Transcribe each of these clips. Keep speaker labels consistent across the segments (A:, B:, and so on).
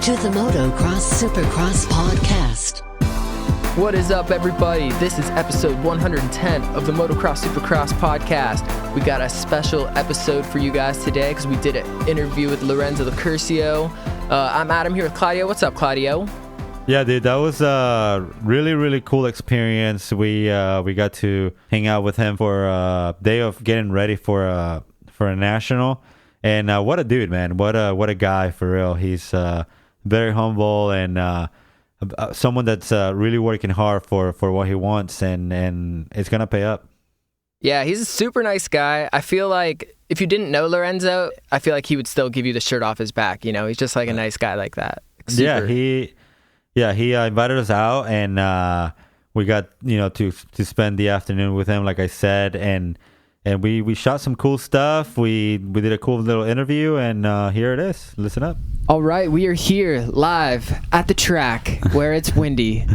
A: to the Motocross Supercross podcast.
B: What is up, everybody? This is episode 110 of the Motocross Supercross podcast. We got a special episode for you guys today because we did an interview with Lorenzo Locurcio. I'm Adam here with Claudio. What's up, Claudio?
C: Yeah, dude, that was a really, really cool experience. We got to hang out with him for a day of getting ready for a national. And what a dude, man. What a guy, for real. He's very humble and someone that's really working hard for what he wants, and it's going to pay up.
B: Yeah, he's a super nice guy. I feel like if you didn't know Lorenzo, I feel like he would still give you the shirt off his back. You know, he's just like a nice guy like that. Super.
C: He invited us out, and we got to spend the afternoon with him, like I said, and we shot some cool stuff. We did a cool little interview, and here it is. Listen up.
B: All right, we are here live at the track where it's windy.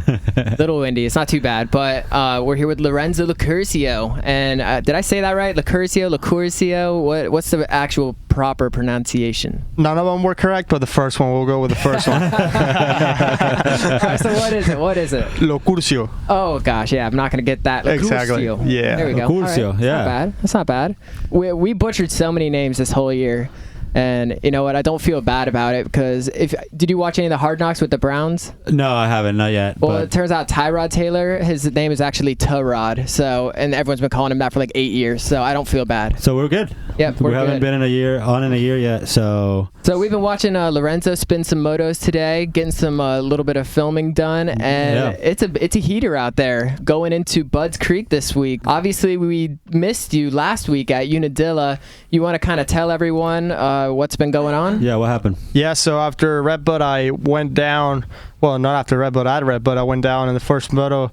B: Little windy. It's not too bad, but we're here with Lorenzo Locurcio. And did I say that right? Locurcio? What's the actual proper pronunciation?
D: None of them were correct, but the first one, we'll go with the first one.
B: All right, so what is it?
D: Locurcio.
B: Oh, gosh, yeah, I'm not going to get that. Locurcio.
D: Exactly, yeah.
B: There we go.
C: Locurcio,
B: right.
C: yeah.
B: That's not bad. We butchered so many names this whole year. And you know what? I don't feel bad about it because did you watch any of the Hard Knocks with the Browns?
C: No, I haven't, not yet.
B: Well, it turns out Tyrod Taylor, his name is actually Tyrod. So, and everyone's been calling him that for like 8 years. So I don't feel bad.
C: So we're good.
B: Yep,
C: we haven't been in a year yet. So
B: we've been watching Lorenzo spin some motos today, getting some little bit of filming done, and it's a heater out there going into Budds Creek this week. Obviously, we missed you last week at Unadilla. You want to kind of tell everyone what's been going on?
C: Yeah, what happened?
D: Yeah, so after Red Bud, I went down. Well, not after Red Bud, at Red Bud, I went down in the first moto,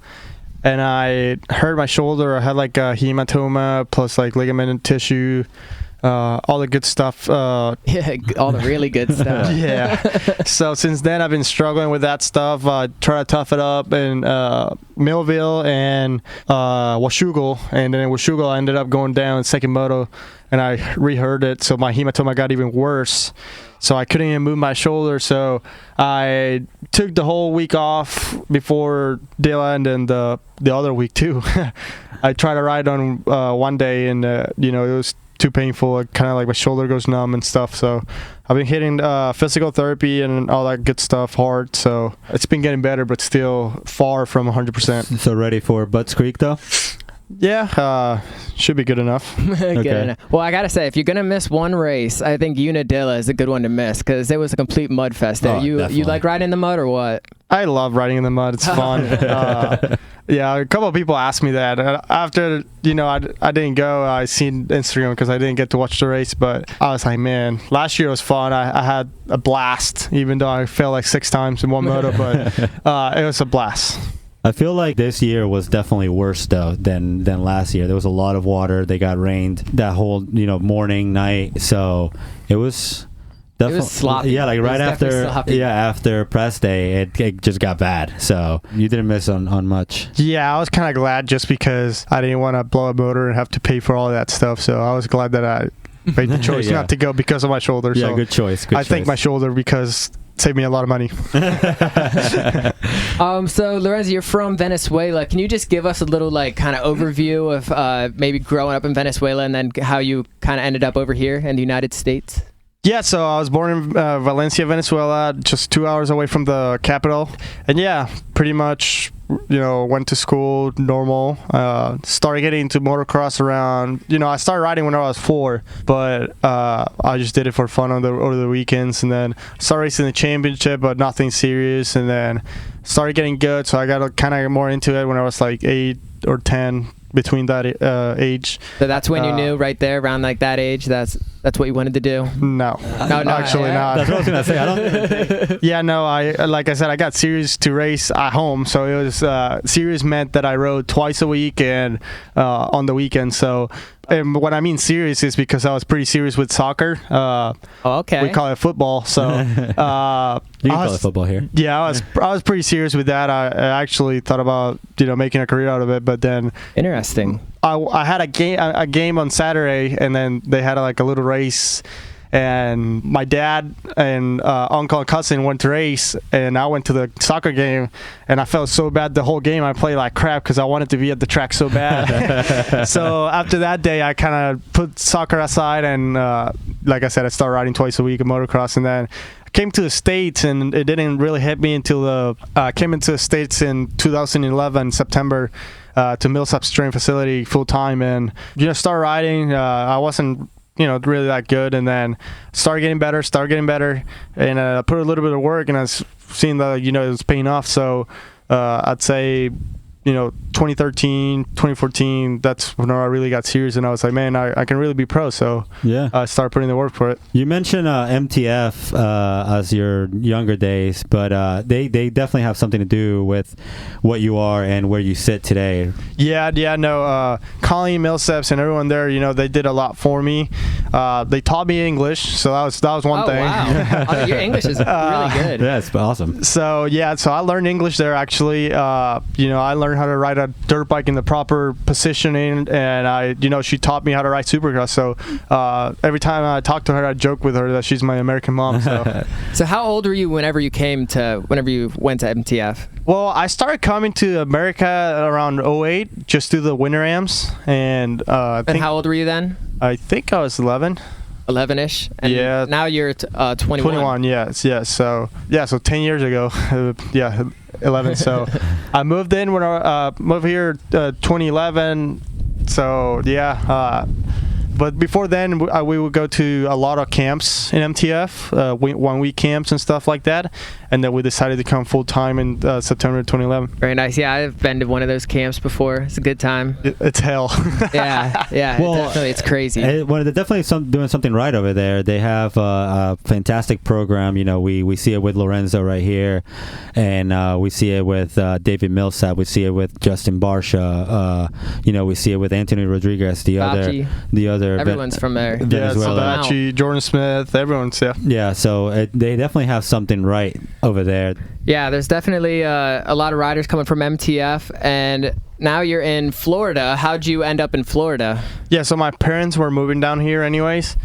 D: and I hurt my shoulder. I had like a hematoma plus like ligament tissue. All the good stuff.
B: Yeah, all the really good stuff.
D: Yeah. So since then, I've been struggling with that stuff. Try to tough it up in Millville and Washougal. And then in Washougal, I ended up going down in second moto, and I re-hurt it. So my hematoma got even worse. So I couldn't even move my shoulder. So I took the whole week off before Dilla, and then the other week too. I tried to ride on one day, and it was too painful. Kind of like my shoulder goes numb and stuff. So I've been hitting physical therapy and all that good stuff hard. So it's been getting better, but still far from 100%.
C: So ready for Budds Creek though?
D: Yeah, should be good enough.
B: Good enough. Well, I gotta say, if you're gonna miss one race, I think Unadilla is a good one to miss because it was a complete mud fest there. You like riding in the mud or what?
D: I love riding in the mud. It's fun. Yeah, a couple of people asked me that after I didn't go. I seen Instagram because I didn't get to watch the race, but I was like, man, last year was fun. I had a blast, even though I fell like 6 times in one moto, but it was a blast.
C: I feel like this year was definitely worse though than last year. There was a lot of water. They got rained that whole morning, night. So it was definitely,
B: it was sloppy.
C: Yeah, like right after press day, it just got bad. So you didn't miss on much.
D: Yeah, I was kind of glad just because I didn't want to blow a motor and have to pay for all that stuff. So I was glad that I made the choice not to go because of my shoulder.
C: Yeah,
D: so
C: good choice.
D: I thank my shoulder because saved me a lot of money.
B: So Lorenzo, you're from Venezuela. Can you just give us a little kind of overview of maybe growing up in Venezuela and then how you kind of ended up over here in the United States?
D: Yeah, so I was born in Valencia, Venezuela, just 2 hours away from the capital. And yeah, pretty much, went to school, normal. Started getting into motocross around, I started riding when I was 4, but I just did it for fun over the weekends. And then started racing the championship, but nothing serious. And then started getting good, so I got kind of more into it when I was like 8 or 10. Between that age.
B: So that's when you knew right there around like that age that's what you wanted to do?
D: No, actually not.
C: That's what I was gonna say. I don't even think.
D: Yeah, no, like I said, I got series to race at home, so it was series meant that I rode twice a week and on the weekend. So and what I mean serious is because I was pretty serious with soccer.
B: Okay.
D: We call it football. So
C: you can call it football here.
D: Yeah, I was pretty serious with that. I actually thought about making a career out of it, but then
B: interesting.
D: I had a game on Saturday, and then they had a little race, and my dad and uncle and cousin went to race, and I went to the soccer game, and I felt so bad the whole game. I played like crap because I wanted to be at the track so bad. So after that day, I kind of put soccer aside, and like I said, I started riding twice a week at motocross, and then came to the States, and it didn't really hit me until I came into the States in 2011 September to Millsap Training Facility full time, and started riding. I wasn't really that good, and then started getting better, and I put a little bit of work, and I was seeing that it was paying off. So I'd say 2013, 2014, that's when I really got serious, and I was like, man, I can really be pro. So
E: yeah,
D: I started putting the work for it.
E: You mentioned MTF as your younger days, but they definitely have something to do with what you are and where you sit today.
D: No, Colleen, Millsaps, and everyone there, they did a lot for me. They taught me English, so that was one thing.
B: Wow. Your English is really good.
E: Yeah, it's awesome.
D: So I learned English there actually. I learned how to ride a dirt bike in the proper positioning, and she taught me how to ride Supercross. So every time I talk to her, I joke with her that she's my American mom. So,
B: so how old were you whenever you went to MTF?
D: Well, I started coming to America around 2008, just through the Winter Ams, and
B: how old were you then?
D: I think I was 11.
B: 11-ish. And
D: yeah.
B: Now you're 21.
D: 21. Yes. So 10 years ago. 11. So I moved in when I moved here 2011. So but before then we would go to a lot of camps in MTF, 1 week camps and stuff like that, and then we decided to come full time in September 2011.
B: Very nice. Yeah, I've been to one of those camps before. It's a good time.
D: It's hell.
B: yeah. Well, it's crazy.
E: Well, they're definitely doing something right over there. They have a fantastic program. We see it with Lorenzo right here, and we see it with David Millsap. We see it with Justin Barsha. We see it with Anthony Rodriguez, the other.
B: Everyone's from there.
E: Venezuela.
D: Jordan Smith, everyone's
E: Yeah, so they definitely have something right over there.
B: Yeah, there's definitely a lot of riders coming from MTF, and now you're in Florida. How'd you end up in Florida?
D: Yeah, so my parents were moving down here anyways.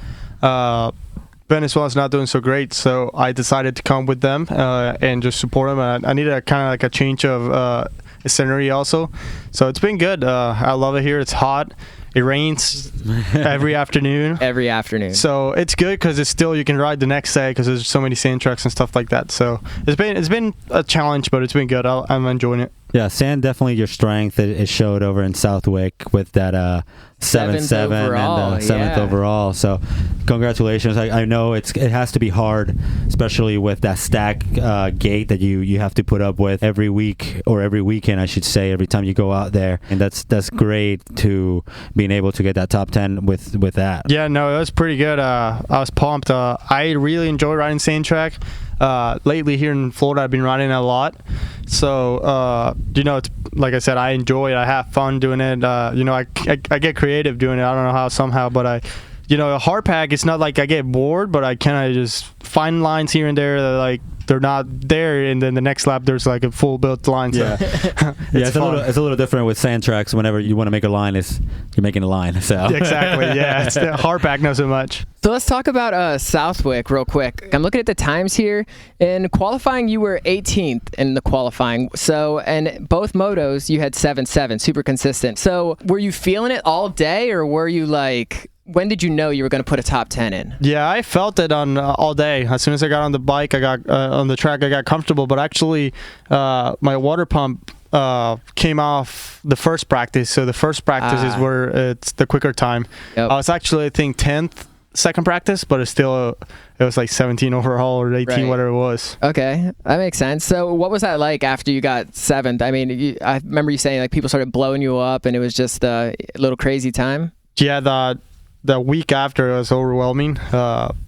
D: Venezuela's not doing so great, so I decided to come with them and just support them. I needed a change of scenery also, so it's been good. I love it here. It's hot. It rains every afternoon.
B: Every afternoon.
D: So it's good because it's still, you can ride the next day because there's so many sand tracks and stuff like that. So it's been a challenge, but it's been good. I'm enjoying it.
E: Yeah, sand definitely your strength. It showed over in Southwick with that 7-7 and 7th overall. So congratulations. I know it has to be hard, especially with that stack gate that you have to put up with every week, or every weekend, I should say, every time you go out there. And that's great to being able to get that top 10 with that.
D: Yeah, no, it was pretty good. I was pumped. I really enjoy riding sand track. Lately here in Florida, I've been riding a lot. So, it's like I said, I enjoy it. I have fun doing it. I get creative doing it. I don't know how, somehow, but a hard pack, it's not like I get bored, but I kind of just find lines here and there that they're not there, and then the next lap there's a full built line. So
E: yeah, it's a little different with sand tracks. Whenever you want to make a line, you're making a line. So
D: exactly, yeah. It's the hard pack, not so much.
B: So let's talk about Southwick real quick. I'm looking at the times here. In qualifying, you were 18th in the qualifying. So, and both motos, you had 7-7, super consistent. So were you feeling it all day, or were you when did you know you were going to put a top 10 in?
D: Yeah, I felt it on all day. As soon as I got on the bike, I got on the track, I got comfortable. But actually, my water pump came off the first practice. So the first practice is where it's the quicker time.
B: Yep.
D: I was actually, I think, 10th second practice, but it was 17 overall or 18, right, whatever it was.
B: Okay, that makes sense. So what was that like after you got 7th? I mean, I remember you saying people started blowing you up, and it was just a little crazy time.
D: Yeah, the week after it was overwhelming.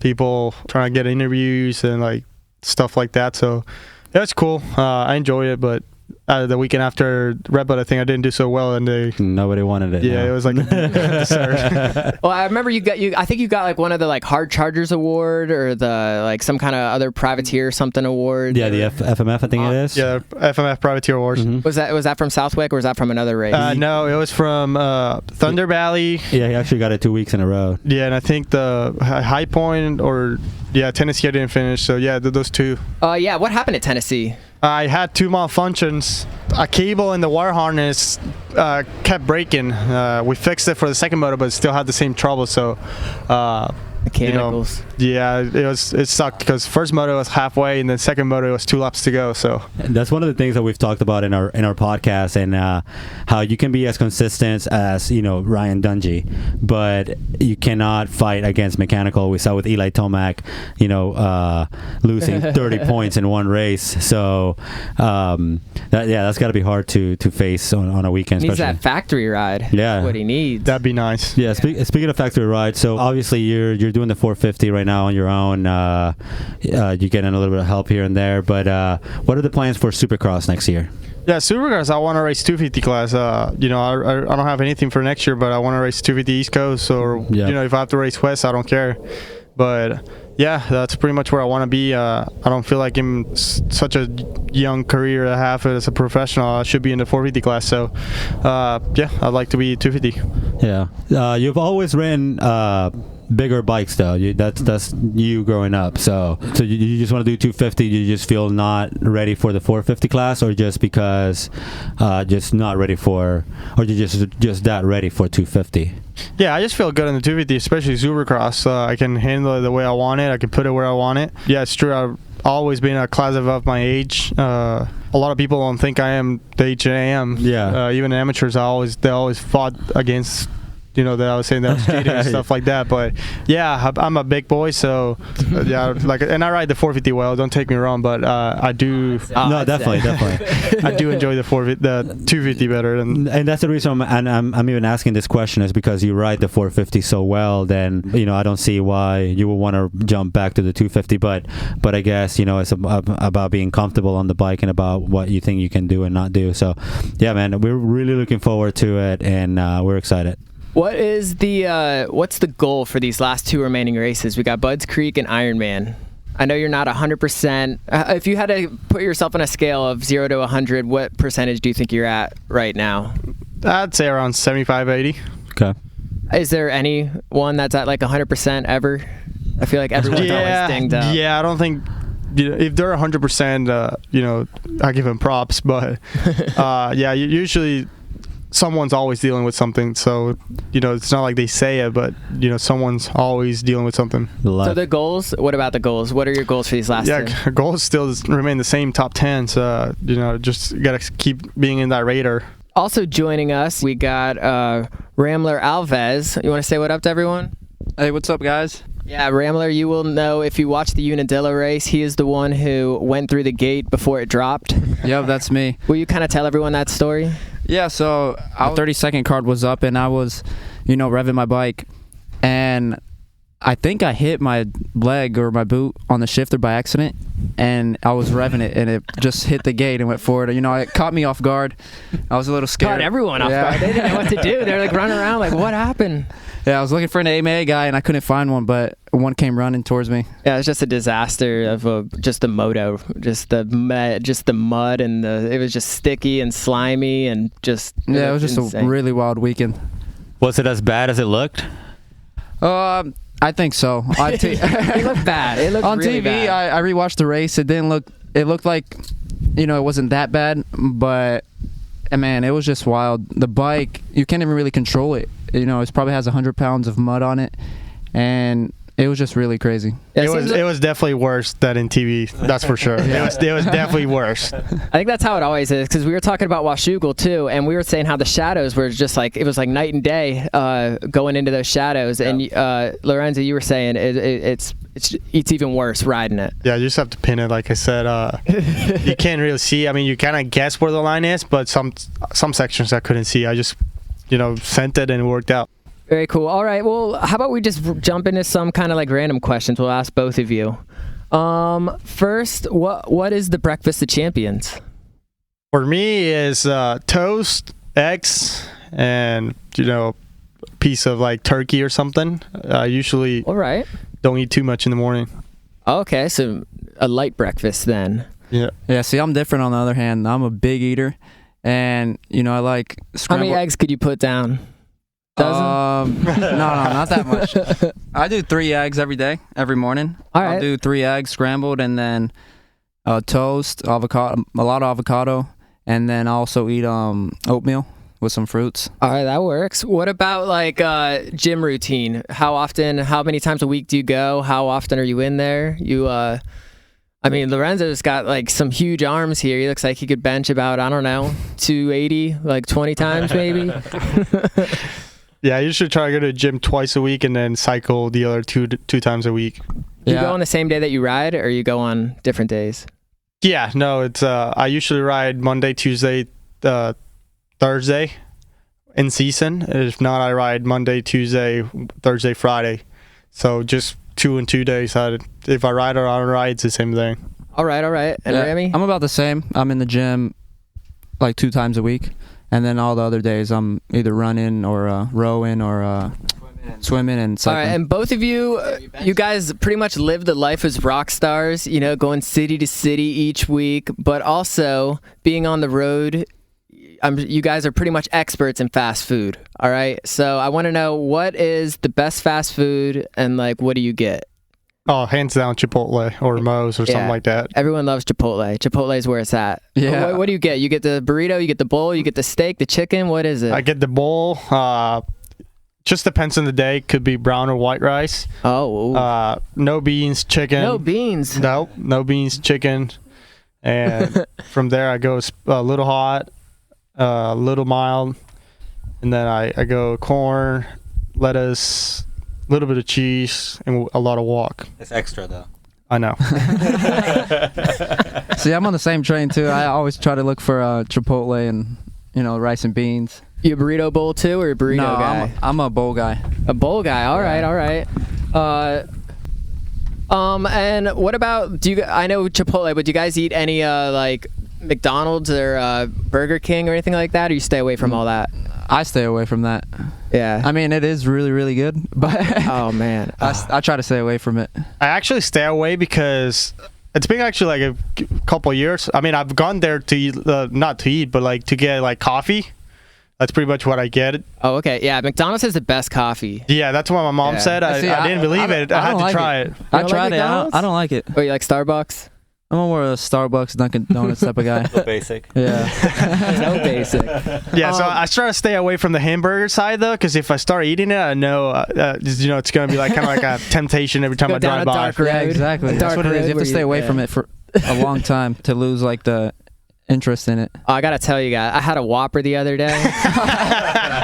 D: People trying to get interviews and stuff like that. So yeah, it's cool. I enjoy it, but the weekend after Red Bull, I think I didn't do so well, and
E: nobody wanted it.
D: Yeah, it was like dessert.
B: Well, I remember I think you got like one of the like Hard Chargers award or the like some kind of other privateer something award.
E: Yeah, the FMF, I think it is.
D: Yeah, FMF Privateer Awards.
E: Mm-hmm.
B: Was that from Southwick or was that from another race?
D: No, it was from Thunder Valley.
E: Yeah, he actually got it 2 weeks in a row.
D: Yeah, and I think the High Point or Tennessee I didn't finish. So yeah, those two.
B: Yeah, what happened at Tennessee?
D: I had 2 malfunctions. A cable in the wire harness kept breaking. We fixed it for the second motor, but still had the same trouble. So,
B: mechanicals.
D: It sucked because first motor was halfway, and then second motor was 2 laps to go. So
E: that's one of the things that we've talked about in our podcast, and how you can be as consistent as Ryan Dungey, but you cannot fight against mechanical. We saw with Eli Tomac, losing 30 points in one race. So that's got to be hard to face on a weekend.
B: He needs that factory ride.
E: Yeah,
B: that's what he needs.
D: That'd be nice.
E: Yeah. Speaking of factory ride, so obviously you're doing the 450 right now on your own. You're getting a little bit of help here and there, but what are the plans for Supercross next year?
D: Yeah, Supercross, I want to race 250 class. I don't have anything for next year, but I want to race 250 East Coast, or if I have to race West, I don't care. But yeah, that's pretty much where I want to be. I don't feel like in such a young career I have as a professional. I should be in the 450 class. So I'd like to be 250.
E: Yeah, you've always ran bigger bikes though. That's you growing up. So you just want to do 250. You just feel not ready for the 450 class, or just because just not ready for, or you just that ready for 250?
D: Yeah, I just feel good in the 250, especially Supercross. I can handle it the way I want it. I can put it where I want it. Yeah, it's true. I've always been a class above my age. A lot of people don't think I am the age I am.
E: Yeah.
D: Even amateurs, they always fought against. That I was saying that I was cheating and stuff like that, but yeah, I'm a big boy, so and I ride the 450 well. Don't take me wrong, but I do.
E: No, definitely.
D: I do enjoy the 250 better, and
E: that's the reason I'm even asking this question, is because you ride the 450 so well. Then I don't see why you would want to jump back to the 250, but I guess it's about being comfortable on the bike and about what you think you can do and not do. So yeah, man, we're really looking forward to it, and we're excited.
B: What's the goal for these last 2 remaining races? We got Budds Creek and Ironman. I know you're not 100%. If you had to put yourself on a scale of 0 to 100, what percentage do you think you're at right now?
D: I'd say around 75, 80.
E: Okay.
B: Is there any one that's at like 100% ever? I feel like everyone's always dinged up.
D: Yeah, I don't think. If they're 100%, I give them props. But usually someone's always dealing with something, so it's not like they say it, but someone's always dealing with something.
B: So the goals, what about the goals? What are your goals for these last 2?
D: Goals still remain the same, top 10. So just gotta keep being in that radar.
B: Also joining us, we got Ramler Alves. You want to say what up to everyone?
F: Hey, what's up, guys?
B: Yeah, Ramler, you will know if you watch the Unadilla race, he is the one who went through the gate before it dropped.
F: Yep, that's me.
B: Will you kind of tell everyone that story?
F: Yeah, so our 30-second card was up, and I was, revving my bike, and I think I hit my leg or my boot on the shifter by accident, and I was revving it, and it just hit the gate and went forward. It caught me off guard. I was a little scared.
B: Caught everyone off guard. They didn't know what to do. They were like running around like, what happened?
F: Yeah, I was looking for an AMA guy, and I couldn't find one, but one came running towards me.
B: Yeah, it was just a disaster of just the moto, just the mud, and it was just sticky and slimy and just.
F: Yeah, it was just insane. A really wild weekend.
C: Was it as bad as it looked?
F: I think so.
B: It looked bad. It looked
F: on
B: really
F: TV.
B: bad.
F: I rewatched the race. It didn't look. It looked like, it wasn't that bad, but man, it was just wild. The bike, you can't even really control it. It probably has 100 pounds of mud on it, and it was just really crazy.
D: It was definitely worse than in TV. That's for sure. It was definitely worse.
B: I think that's how it always is, because we were talking about Washougal too, and we were saying how the shadows were just like, it was like night and day going into those shadows. Yeah. And Lorenzo, you were saying it's even worse riding it.
D: Yeah, you just have to pin it. Like I said, you can't really see. I mean, you kind of guess where the line is, but some sections I couldn't see. I just sent it and it worked out.
B: Very cool. All right. Well, how about we just jump into some kind of like random questions? We'll ask both of you. First, what is the Breakfast of Champions?
D: For me, is toast, eggs, and a piece of like turkey or something. I usually
B: All right.
D: don't eat too much in the morning.
B: Okay, so a light breakfast then.
D: Yeah.
F: Yeah, see, I'm different on the other hand. I'm a big eater, and I like
B: How
F: scrambled.
B: many eggs could you put down? Dozen?
F: No, not that much. I do 3 eggs every morning.
B: All right.
F: I'll do 3 eggs scrambled, and then toast, avocado, a lot of avocado, and then I also eat oatmeal with some fruits.
B: All right, that works. What about like gym routine? How many times a week do you go? How often are you in there? Lorenzo's got like some huge arms here. He looks like he could bench about, 280, like 20 times maybe.
D: Yeah, I usually try to go to the gym twice a week and then cycle the other two times a week.
B: You go on the same day that you ride, or you go on different days?
D: Yeah, no, it's I usually ride Monday, Tuesday, Thursday in season. If not, I ride Monday, Tuesday, Thursday, Friday. So just 2 and 2 days. If I ride or I don't ride, it's the same thing.
B: All right. And
F: Yeah,
B: Rami?
F: I'm about the same. I'm in the gym like 2 times a week, and then all the other days I'm either running or rowing or swimming and
B: All
F: cycling.
B: right, and both of you, you guys pretty much live the life as rock stars, going city to city each week, but also being on the road. You guys are pretty much experts in fast food, all right? So I want to know, what is the best fast food, and like, what do you get?
D: Oh, hands down Chipotle or Moe's or something like that.
B: Everyone loves Chipotle. Chipotle is where it's at.
F: Yeah.
B: What do you get? You get the burrito, you get the bowl, you get the steak, the chicken. What is it?
D: I get the bowl. Just depends on the day. Could be brown or white rice.
B: Oh.
D: No beans, chicken.
B: No beans.
D: No beans, chicken. And from there I go a little hot, a little mild, and then I go corn, lettuce, a little bit of cheese, and a lot of wok.
E: It's extra though.
D: I know.
F: See, I'm on the same train too. I always try to look for Chipotle and rice and beans.
B: You a burrito bowl too, or a burrito guy?
F: I'm a bowl guy.
B: A bowl guy. All right. And what about, I know Chipotle, but do you guys eat any like McDonald's or Burger King or anything like that, or you stay away from all that?
F: I stay away from that.
B: Yeah.
F: I mean, it is really, really good, but
B: Oh man.
F: I try to stay away from it.
D: I actually stay away because it's been actually like a couple of years. I mean, I've gone there to eat, not to eat, but like to get like coffee. That's pretty much what I get.
B: Oh, okay. Yeah, McDonald's has the best coffee.
D: Yeah, that's what my mom said. I didn't believe it. I had to try it.
F: I
B: don't
F: tried
B: like
F: it.
B: McDonald's?
F: I don't like it.
B: Oh, you like Starbucks?
F: I'm more of a Starbucks, Dunkin' Donuts type of guy.
E: Basic.
F: Yeah.
B: No basic.
D: Yeah, so I try to stay away from the hamburger side though, because if I start eating it, I know, it's gonna be like kind of like a temptation every time
B: Go
D: I
B: down
D: drive
B: a
D: by.
B: dark road.
F: Yeah, exactly.
B: A
F: That's
B: dark
F: what it is.
B: road
F: You have
B: where
F: to stay away from it for a long time to lose like the interest in it.
B: Oh, I gotta tell you guys, I had a Whopper the other day.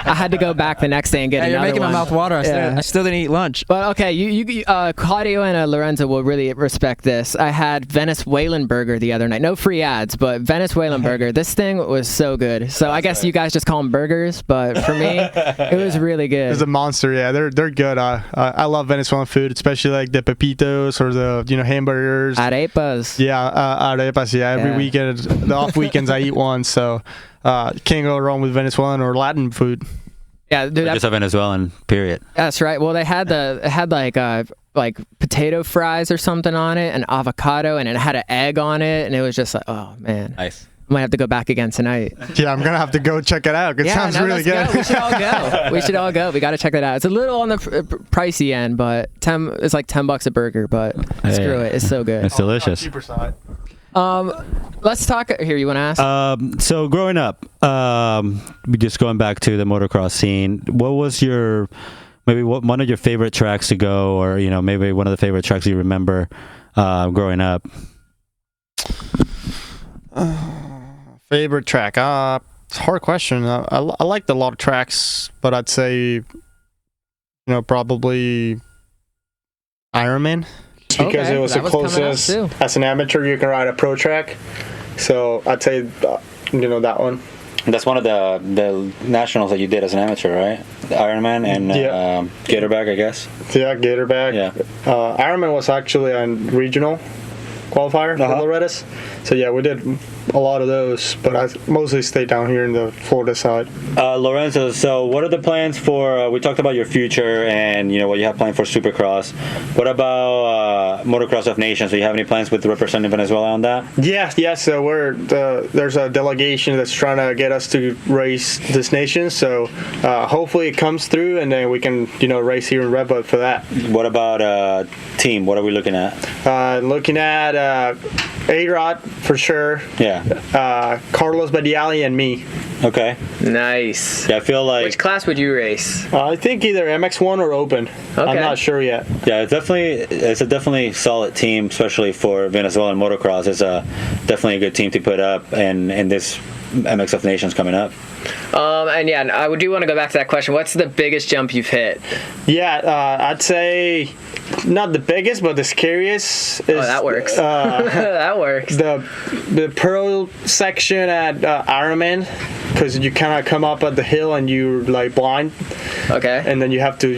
B: I had to go back the next day and get
F: Hey,
B: another
F: you're making
B: one.
F: my mouth water.
B: Yeah.
F: I still didn't eat lunch.
B: But okay, you Claudio and Lorenzo will really respect this. I had Venezuelan burger the other night. No free ads, but Venezuelan burger. This thing was so good. So I guess you guys just call them burgers, but for me, it was really good.
D: It's a monster. Yeah, they're good. I love Venezuelan food, especially like the pepitos or the hamburgers.
B: Arepas.
D: Yeah, arepas. Yeah, every weekend, the off weekends I eat one. So can't go wrong with Venezuelan or Latin food.
B: Yeah, dude,
E: Just a Venezuelan, period.
B: that's right. Well, they had like potato fries or something on it, and avocado, and it had an egg on it, and it was just like, oh man,
E: Nice.
B: I might have to go back again tonight.
D: Yeah, I'm gonna have to go check it out. It sounds really
B: let's
D: good.
B: go. We should all go. We should all go. We got to check that out. It's a little on the pricey end, but it's like $10 a burger. But screw it, it's so good.
E: It's delicious.
D: Cheaper side.
B: Let's talk here. You want to ask?
E: So growing up, just going back to the motocross scene, what was one of your favorite tracks to go, or maybe one of the favorite tracks you remember growing up?
D: Favorite track? It's a hard question. I liked a lot of tracks, but I'd say, probably Ironman. Because it was the closest as an amateur you can ride a pro track. So I'd say, that one.
E: That's one of the nationals that you did as an amateur, right? The Ironman and Gatorback, I guess.
D: Yeah, Gatorback.
E: Yeah.
D: Ironman was actually a regional qualifier for Loretta's. So yeah, we did a lot of those, but I mostly stayed down here in the Florida side.
E: Lorenzo, so what are the plans for? We talked about your future and what you have planned for Supercross. What about Motocross of Nations? Do you have any plans with representing Venezuela on that?
D: Yeah. So there's a delegation that's trying to get us to race this nation. So hopefully it comes through, and then we can race here in Redbud for that.
E: What about team? What are we looking at?
D: Looking at A-Rod for sure.
E: Yeah.
D: Carlos Badiali and me.
E: Okay.
B: Nice.
E: Yeah, I feel like.
B: Which class would you race?
D: I think either MX1 or Open.
B: Okay.
D: I'm not sure yet.
E: Yeah, it's a definitely solid team, especially for Venezuelan motocross. It's definitely a good team to put up, and this MX of Nations coming up.
B: And yeah, I do want to go back to that question. What's the biggest jump you've hit?
D: Yeah, I'd say not the biggest, but the scariest. Is,
B: that works. That works.
D: The pro section at Ironman, because you kind of come up at the hill and you're like blind.
B: Okay.
D: And then you have to,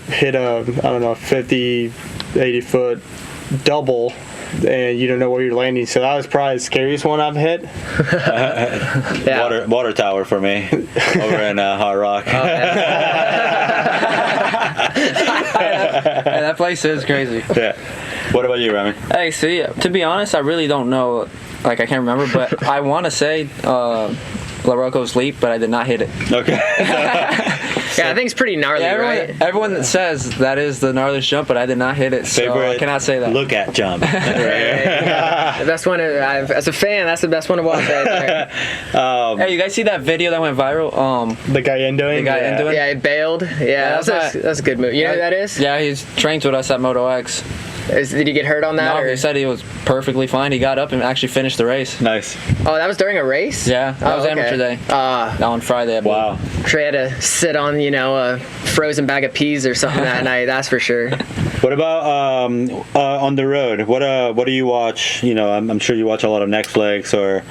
D: hit a 50, 80 foot double. And you don't know where you're landing, so that was probably the scariest one I've hit.
B: Yeah.
E: Water tower for me over in Hard Rock.
F: That place is crazy.
E: Yeah. What about you, Remy?
F: Hey, see, to be honest, I really don't know. Like, I can't remember, but I want to say LaRocco's Leap, but I did not hit it.
E: Okay.
B: Yeah, I think it's pretty gnarly, right?
F: Everyone that says that is the gnarliest jump, but I did not hit it, so I cannot say that.
E: Look at jump.
B: Yeah. The best one, as a fan, that's the best one to watch right there.
F: Hey, you guys see that video that went viral?
D: The guy Endoing?
B: Yeah, he bailed. Yeah, that's a good move. You know who that is?
F: Yeah, he's trained with us at Moto X.
B: Did he get hurt on that?
F: No, he said he was perfectly fine. He got up and actually finished the race.
E: Nice.
B: Oh, that was during a race?
F: Yeah, that was amateur day. On Friday, I believe.
E: Wow.
B: Sure, he had to sit on, a frozen bag of peas or something that night, that's for sure.
E: What about on the road? What do you watch? I'm sure you watch a lot of Netflix, or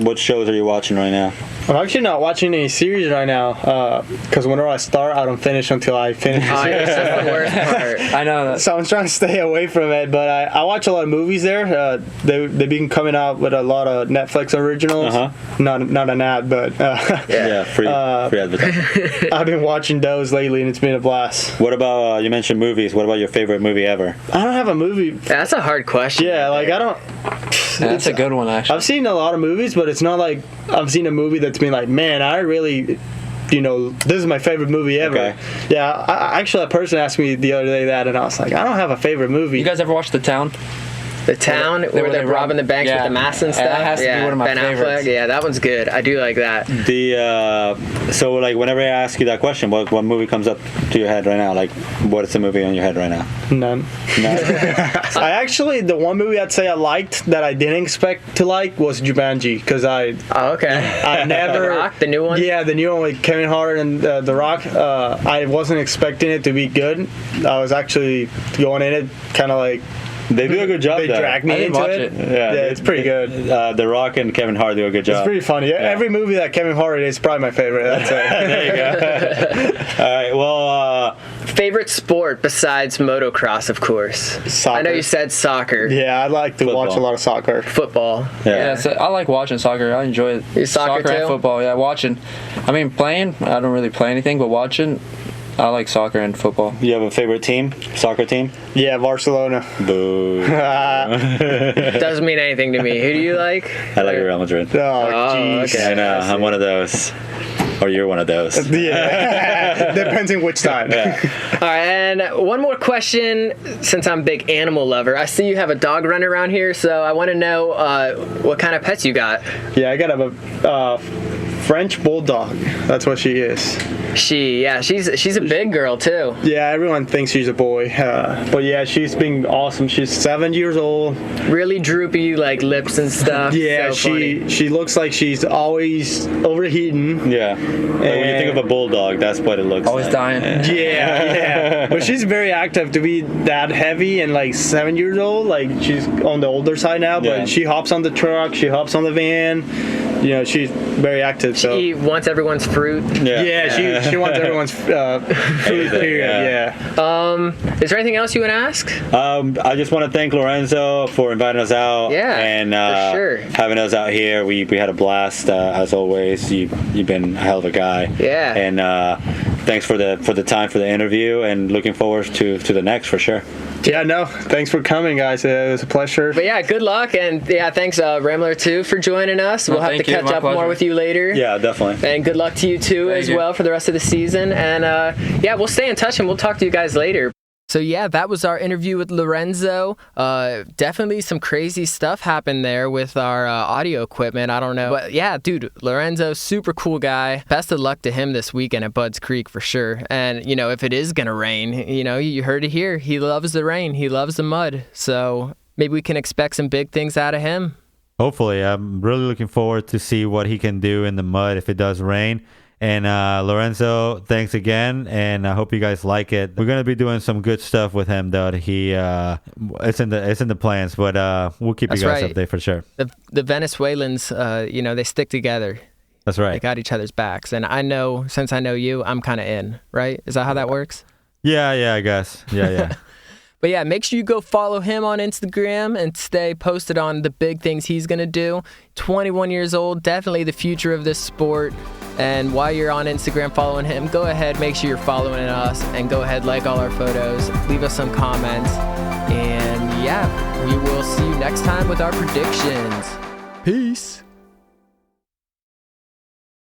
E: what shows are you watching right now?
D: I'm actually not watching any series right now, because whenever I start, I don't finish until I finish the series.
B: That's the worst part.
F: I know that.
D: So I'm trying to stay away from it, but I watch a lot of movies there. They've been coming out with a lot of Netflix originals. Not an ad, but
E: free advertising.
D: I've been watching those lately, and it's been a blast.
E: What about you mentioned movies? What about your favorite movie ever?
D: I don't have a movie.
B: That's a hard question.
D: Yeah, like I don't.
F: That's a good one, actually.
D: I've seen a lot of movies, but it's not like I've seen a movie that's been like, man, I really. This is my favorite movie ever.
E: Okay.
D: Yeah, actually, a person asked me the other day that, and I was like, I don't have a favorite movie.
F: You guys ever watch The Town?
B: The Town, where they're robbing the banks with the masks and stuff.
F: That has to be one of my
B: Ben
F: favorites.
B: Affleck. Yeah, that one's good. I do like that.
E: So like whenever I ask you that question, what movie comes up to your head right now? Like, what is the movie on your head right now?
D: None. The one movie I'd say I liked that I didn't expect to like was Jumanji, because I never
B: The Rock, the new one.
D: Yeah, the new one with Kevin Hart and The Rock. I wasn't expecting it to be good. I was actually going in it kind of like.
E: They do a good job.
D: They dragged me into it. Yeah, it's pretty good.
E: The Rock and Kevin Hart do a good job.
D: It's pretty funny. Yeah. Every movie that Kevin Hart is probably my favorite. That's it.
E: There you go. All right. Well,
B: favorite sport besides motocross, of course.
D: Soccer.
B: I know you said soccer.
D: Yeah, I like to watch a lot of soccer.
B: Football.
F: Yeah, so I like watching soccer. I enjoy it.
B: You soccer too?
F: And football. Yeah, watching. I mean, playing. I don't really play anything, but watching. I like soccer and football.
E: You have a favorite team? Soccer team?
D: Yeah, Barcelona.
E: Boo.
B: Doesn't mean anything to me. Who do you like?
E: I like Real Madrid.
D: Oh, jeez.
B: okay.
E: I know. I'm one of those. Or you're one of those.
D: Yeah. Depends on which time.
E: Yeah.
B: All right, and one more question, since I'm a big animal lover. I see you have a dog running around here, so I want to know what kind of pets you got.
D: Yeah, I got a French bulldog. That's what she is.
B: She's a big girl too.
D: Yeah, everyone thinks she's a boy, but yeah, she's been awesome. She's 7 years old.
B: Really droopy, like lips and stuff.
D: Yeah,
B: so
D: she looks like she's always overheating.
E: Yeah. Like when you think of a bulldog, that's what it looks
F: Always
E: like.
F: dying.
D: Yeah. But she's very active to be that heavy and like 7 years old. Like she's on the older side now, but she hops on the truck, she hops on the van. she's very active. So
B: She wants everyone's fruit.
D: she wants everyone's food. Period.
B: Is there anything else you want to ask?
E: I just want to thank Lorenzo for inviting us out. And
B: for sure.
E: having us out here. We had a blast as always. You've been a hell of a guy.
B: Yeah.
E: And thanks for the time for the interview, and looking forward to the next for sure.
D: Yeah, no, thanks for coming, guys. It was a pleasure.
B: But yeah, good luck, and thanks Rambler too for joining us. We'll have to catch up more with you later.
E: Yeah, definitely.
B: And good luck to you too well for the rest of the season. And we'll stay in touch, and we'll talk to you guys later. So yeah, that was our interview with Lorenzo. Definitely some crazy stuff happened there with our audio equipment. I don't know. But yeah, dude, Lorenzo, super cool guy. Best of luck to him this weekend at Budds Creek for sure. And, if it is going to rain, you heard it here. He loves the rain. He loves the mud. So maybe we can expect some big things out of him.
C: Hopefully. I'm really looking forward to see what he can do in the mud if it does rain. And Lorenzo, thanks again, and I hope you guys like it. We're gonna be doing some good stuff with him, though. It's in the plans, but we'll keep you guys updated for sure.
B: The Venezuelans, they stick together.
C: That's right.
B: They got each other's backs, and since I know you, I'm kind of in. Right? Is that how that works?
C: Yeah, I guess. Yeah.
B: But yeah, make sure you go follow him on Instagram and stay posted on the big things he's going to do. 21 years old, definitely the future of this sport. And while you're on Instagram following him, go ahead, make sure you're following us, and go ahead, like all our photos, leave us some comments. And yeah, we will see you next time with our predictions. Peace.